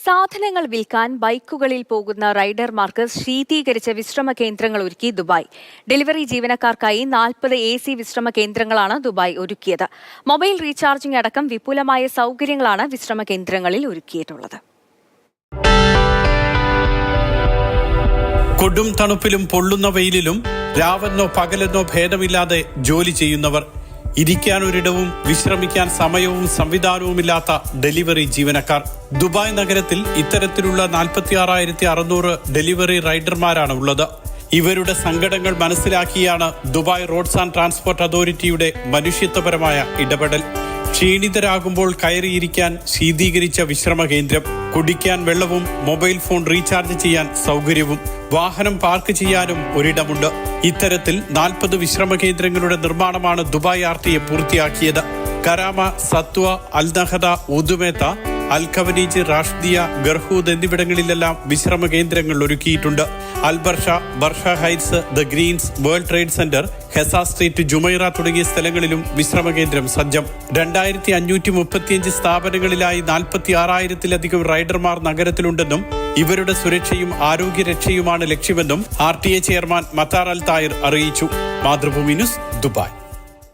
സാധനങ്ങൾ വിൽക്കാൻ ബൈക്കുകളിൽ പോകുന്ന റൈഡർമാർക്ക് ശീതീകരിച്ച വിശ്രമ കേന്ദ്രങ്ങൾ ഒരുക്കി ദുബായ്. ഡെലിവറി ജീവനക്കാർക്കായി 40 AC വിശ്രമ കേന്ദ്രങ്ങളാണ് ദുബായ് ഒരുക്കിയത്. മൊബൈൽ റീചാർജിംഗ് അടക്കം വിപുലമായ സൗകര്യങ്ങളാണ് വിശ്രമ കേന്ദ്രങ്ങളിൽ ഒരുക്കിയിട്ടുള്ളത്. കൊടും തണുപ്പിലും പൊള്ളുന്ന വെയിലിലും രാവെന്നോ പകലെന്നോ ഭേദമില്ലാതെ ജോലി ചെയ്യുന്നവർ, ഇരിക്കാനൊരിടവും വിശ്രമിക്കാൻ സമയവും സംവിധാനവുമില്ലാത്ത ഡെലിവറി ജീവനക്കാർ. ദുബായ് നഗരത്തിൽ ഇത്തരത്തിലുള്ള 46,600 ഡെലിവറി റൈഡർമാരാണ് ഉള്ളത്. ഇവരുടെ സങ്കടങ്ങൾ മനസ്സിലാക്കിയാണ് ദുബായ് റോഡ്സ് ആൻഡ് ട്രാൻസ്പോർട്ട് അതോറിറ്റിയുടെ മനുഷ്യത്വപരമായ ഇടപെടൽ. ക്ഷീണിതരാകുമ്പോൾ കയറിയിരിക്കാൻ ശീതീകരിച്ച വിശ്രമ കേന്ദ്രം, കുടിക്കാൻ വെള്ളവും മൊബൈൽ ഫോൺ റീചാർജ് ചെയ്യാൻ സൗകര്യവും, വാഹനം പാർക്ക് ചെയ്യാനും ഒരിടമുണ്ട്. ഇത്തരത്തിൽ 40 വിശ്രമ കേന്ദ്രങ്ങളുടെ നിർമ്മാണമാണ് ദുബായ് RTA പൂർത്തിയാക്കിയത്. കരാമ, സത്വ, അൽ നഹദ, ഉദുമേത്ത, അൽ ഖവനീജ്, റാഷ്ദിയ, ഗർഹൂദ് എന്നിവിടങ്ങളിലെല്ലാം വിശ്രമ കേന്ദ്രങ്ങൾ ഒരുക്കിയിട്ടുണ്ട്. Al Barsha, Barsha Heights, the Greens, World Trade Centre, Hessa Street, Jumeirah തുടങ്ങിയ സ്ഥലങ്ങളിലും വിശ്രമ കേന്ദ്രം സജ്ജം. 2535 സ്ഥാപനങ്ങളിലായി 46,000-ലധികം റൈഡർമാർ നഗരത്തിലുണ്ടെന്നും ഇവരുടെ സുരക്ഷയും ആരോഗ്യരക്ഷയുമാണ് ലക്ഷ്യമെന്നും RTA ചെയർമാൻ മത്താർ അൽ താഹിർ അറിയിച്ചു. Mathrubhumi news, Dubai.